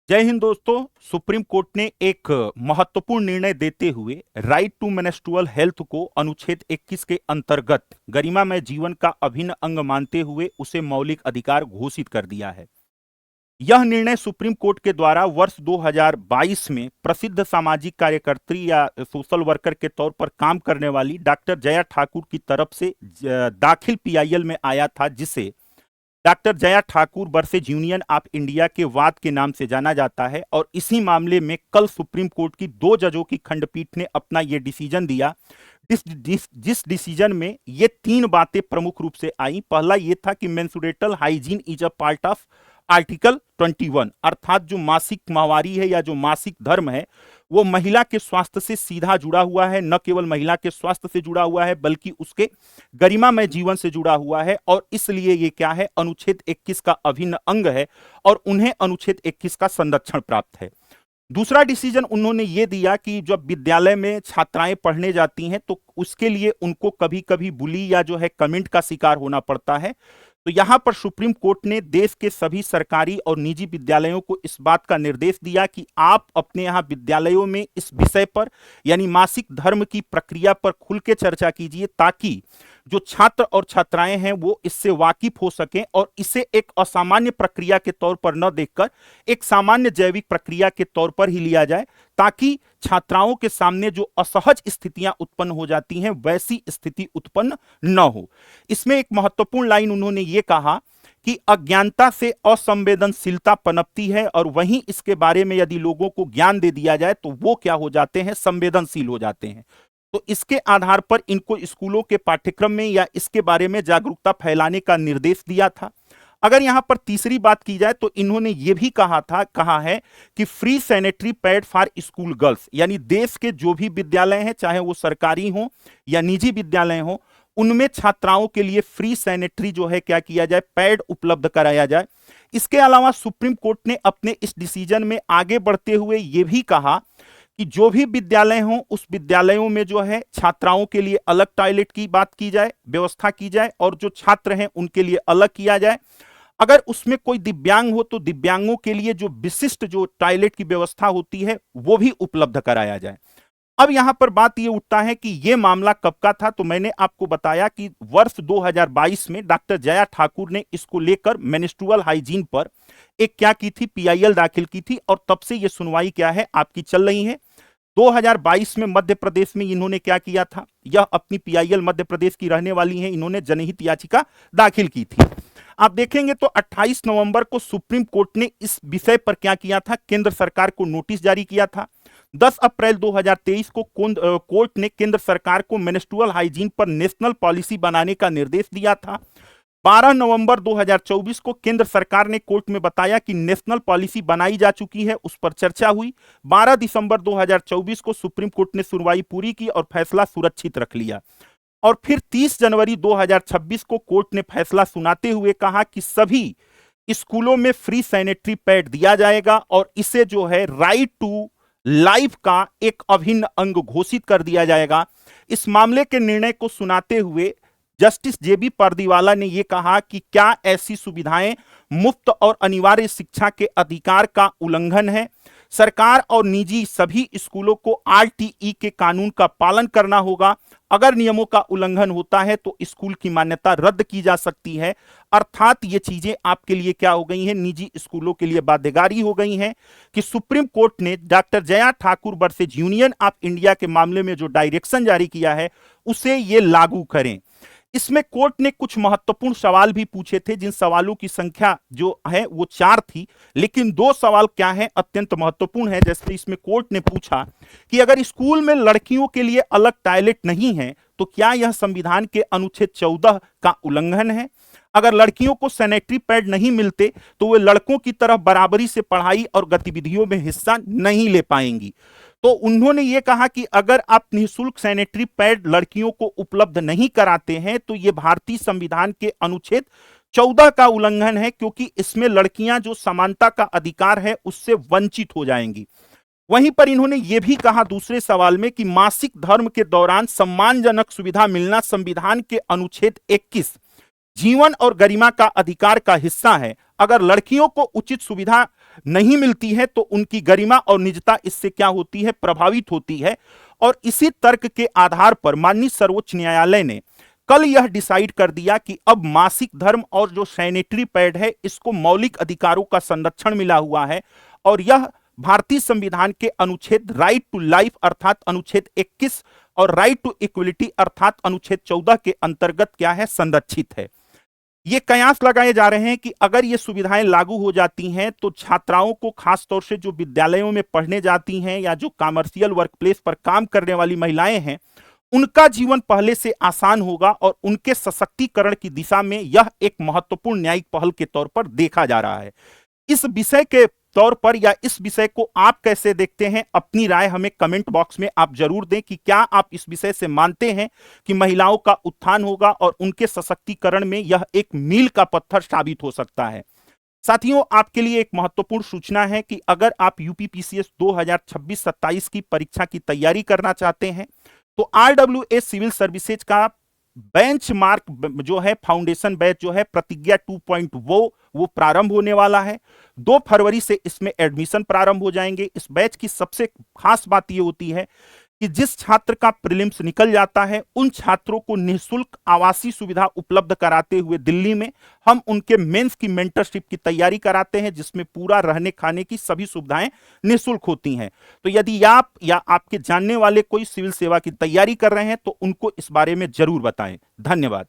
जय हिंद दोस्तों। Supreme court ने एक महत्वपूर्ण निर्णय देते हुए राइट टू मेंस्ट्रुअल हेल्थ को अनुच्छेद 21 के अंतर्गत गरिमामय जीवन का अभिन्न अंग मानते हुए उसे मौलिक अधिकार घोषित कर दिया है। यह निर्णय सुप्रीम कोर्ट के द्वारा वर्ष 2022 में प्रसिद्ध सामाजिक कार्यकर्त्री या सोशल वर्कर के तौर पर काम करने वाली डॉक्टर जया ठाकुर की तरफ से दाखिल पीआईएल में आया था, जिसे doctor Jaya Thakur versus union of India के वाद के नाम से जाना जाता है। और इसी मामले में कल सुप्रीम कोर्ट की 2 जजों की खंडपीठ ने अपना ये डिसीजन दिया। जिस डिसीजन में ये 3 बातें प्रमुख रूप से आई। पहला ये था कि menstrual hygiene is a part of article 21, अर्थात जो मासिक माहवारी है या जो मासिक धर्म है वो महिला के स्वास्थ्य से सीधा जुड़ा हुआ है। न केवल महिला के स्वास्थ्य से जुड़ा हुआ है बल्कि उसके गरिमामय जीवन से जुड़ा हुआ है, और इसलिए ये क्या है, अनुच्छेद 21 का अभिन्न अंग है और उन्हें अनुच्छेद 21 का संरक्षण प्राप्त है। दूसरा डिसीजन उन्होंने ये दिया कि जब विद्यालय में छात्राएं पढ़ने जाती हैं तो उसके लिए उनको कभी कभी बुली या जो है कमेंट का शिकार होना पड़ता है। तो यहां पर सुप्रीम कोर्ट ने देश के सभी सरकारी और निजी विद्यालयों को इस बात का निर्देश दिया कि आप अपने यहां विद्यालयों में इस विषय पर यानी मासिक धर्म की प्रक्रिया पर खुल के चर्चा कीजिए, ताकि जो छात्र और छात्राएं हैं वो इससे वाकिफ हो सकें और इसे एक असामान्य प्रक्रिया के तौर पर न देखकर एक सामान्य जैविक प्रक्रिया के तौर पर ही लिया जाए, ताकि छात्राओं के सामने जो असहज स्थितियां उत्पन्न हो जाती हैं वैसी स्थिति उत्पन्न न हो। इसमें एक महत्वपूर्ण लाइन उन्होंने ये कहा कि अज्ञानता से असंवेदनशीलता पनपती है, और वहीं इसके बारे में यदि लोगों को ज्ञान दे दिया जाए तो वो क्या हो जाते हैं, संवेदनशील हो जाते हैं। तो इसके आधार पर इनको स्कूलों के पाठ्यक्रम में या इसके बारे में जागरूकता फैलाने का निर्देश दिया था। अगर यहां पर तीसरी बात की जाए तो इन्होंने यह भी कहा है कि free sanitary pad for school girls, यानी देश के जो भी विद्यालय हैं चाहे वो सरकारी हो या निजी विद्यालय हो, उनमें छात्राओं के लिए फ्री सैनिटरी जो है क्या किया जाए, पैड उपलब्ध कराया जाए। इसके अलावा सुप्रीम कोर्ट ने अपने इस डिसीजन में आगे बढ़ते हुए यह भी कहा कि जो भी विद्यालय हों उस विद्यालयों में जो है छात्राओं के लिए अलग टॉयलेट की बात की जाए, व्यवस्था की जाए, और जो छात्र हैं उनके लिए अलग किया जाए। अगर उसमें कोई दिव्यांग हो तो दिव्यांगों के लिए जो विशिष्ट जो टॉयलेट की व्यवस्था होती है वो भी उपलब्ध कराया जाए। अब यहां पर बात ये उठता है कि ये मामला कब का था, तो मैंने आपको बताया कि वर्ष 2022 में डॉक्टर जया ठाकुर ने इसको लेकर मेंस्ट्रुअल हाइजीन पर एक क्या की थी, पीआईएल दाखिल की थी, और तब से ये सुनवाई क्या है आपकी चल रही है। 2022 में मध्य प्रदेश में इन्होंने क्या किया था, यह अपनी पीआईएल मध्य प्रदेश की रहने वाली हैं, इन्होंने जनहित याचिका दाखिल की थी। आप देखेंगे तो 28 नवंबर को सुप्रीम कोर्ट ने इस विषय पर क्या किया था, केंद्र सरकार को नोटिस जारी किया था। 10 अप्रैल 2023 को कोर्ट ने केंद्र सरकार को मेंस्ट्रुअल हाइजीन पर नेशनल पॉलिसी बनाने का निर्देश दिया था। 12 नवंबर 2024 को केंद्र सरकार ने कोर्ट में बताया कि नेशनल पॉलिसी बनाई जा चुकी है, उस पर चर्चा हुई। 12 दिसंबर 2024 को सुप्रीम कोर्ट ने सुनवाई पूरी की और फैसला सुरक्षित रख लिया। और फिर 30 जनवरी 2026 को कोर्ट ने फैसला सुनाते हुए कहा कि सभी स्कूलों में फ्री सैनिटरी पैड दिया जाएगा और इसे जो है राइट टू लाइफ का एक अभिन्न अंग घोषित कर दिया जाएगा। इस मामले के निर्णय को सुनाते हुए जस्टिस जेबी पारदीवाला ने यह कहा कि क्या ऐसी सुविधाएं मुफ्त और अनिवार्य शिक्षा के अधिकार का उल्लंघन है। सरकार और निजी सभी स्कूलों को आरटीई के कानून का पालन करना होगा। अगर नियमों का उल्लंघन होता है तो स्कूल की मान्यता रद्द की जा सकती है। अर्थात ये चीजें आपके लिए क्या हो गई हैं, निजी स्कूलों के लिए बाध्यकारी हो गई हैं कि सुप्रीम कोर्ट ने doctor Jaya Thakur versus union of India के मामले में जो डायरेक्शन जारी किया है उसे ये लागू करें। इसमें कोर्ट ने कुछ महत्वपूर्ण सवाल भी पूछे थे, जिन सवालों की संख्या जो है वो 4 थी, लेकिन 2 सवाल क्या है अत्यंत महत्वपूर्ण है। जैसे इसमें कोर्ट ने पूछा कि अगर स्कूल में लड़कियों के लिए अलग टॉयलेट नहीं है तो क्या यह संविधान के अनुच्छेद 14 का उल्लंघन है। अगर लड़कियों को सैनिटरी पैड नहीं मिलते तो वे लड़कों की तरह बराबरी से पढ़ाई और गतिविधियों में हिस्सा नहीं ले पाएंगी। तो उन्होंने ये कहा कि अगर आप निःशुल्क सैनिटरी पैड लड़कियों को उपलब्ध नहीं कराते हैं तो ये भारतीय संविधान के अनुच्छेद 14 का उल्लंघन है, क्योंकि इसमें लड़कियां जो समानता का अधिकार है उससे वंचित हो जाएंगी। वहीं पर इन्होंने यह भी कहा दूसरे सवाल में कि मासिक धर्म के दौरान सम्मानजनक सुविधा मिलना संविधान के अनुच्छेद 21 जीवन और गरिमा का अधिकार का हिस्सा है। अगर लड़कियों को उचित सुविधा नहीं मिलती है तो उनकी गरिमा और निजता इससे क्या होती है, प्रभावित होती है। और इसी तर्क के आधार पर माननीय सर्वोच्च न्यायालय ने कल यह डिसाइड कर दिया कि अब मासिक धर्म और जो सैनिटरी पैड है इसको मौलिक अधिकारों का संरक्षण मिला हुआ है, और यह भारतीय संविधान के अनुच्छेद राइट टू लाइफ अर्थात अनुच्छेद 21 और राइट टू इक्वलिटी अर्थात अनुच्छेद 14 के अंतर्गत क्या है, संरक्षित है। ये कयास लगाए जा रहे हैं कि अगर ये सुविधाएं लागू हो जाती हैं तो छात्राओं को, खासतौर से जो विद्यालयों में पढ़ने जाती हैं या जो कमर्शियल वर्कप्लेस पर काम करने वाली महिलाएं हैं, उनका जीवन पहले से आसान होगा और उनके सशक्तिकरण की दिशा में यह एक महत्वपूर्ण न्यायिक पहल के तौर पर देखा जा रहा है। इस विषय के तौर पर या इस विषय को आप कैसे देखते हैं, अपनी राय हमें कमेंट बॉक्स में आप जरूर दें कि क्या आप इस विषय से मानते हैं कि महिलाओं का उत्थान होगा और उनके सशक्तिकरण में यह एक मील का पत्थर साबित हो सकता है। साथियों, आपके लिए एक महत्वपूर्ण सूचना है कि अगर आप यूपीपीसीएस 2026-27 की परीक्षा की तैयारी करना चाहते हैं तो आरडब्ल्यूए सिविल सर्विसेज का बेंचमार्क जो है, फाउंडेशन बैच जो है, प्रतिज्ञा 2 वो प्रारंभ होने वाला है। 2 फरवरी से इसमें एडमिशन प्रारंभ हो जाएंगे। इस बैच की सबसे खास बात यह होती है कि जिस छात्र का प्रीलिम्स निकल जाता है उन छात्रों को निःशुल्क आवासीय सुविधा उपलब्ध कराते हुए दिल्ली में हम उनके मेंस की मेंटरशिप की तैयारी कराते हैं, जिसमें पूरा रहने खाने की सभी सुविधाएं निःशुल्क होती हैं। तो यदि आप या आपके जानने वाले कोई सिविल सेवा की तैयारी कर रहे हैं तो उनको इस बारे में जरूर बताएं। धन्यवाद।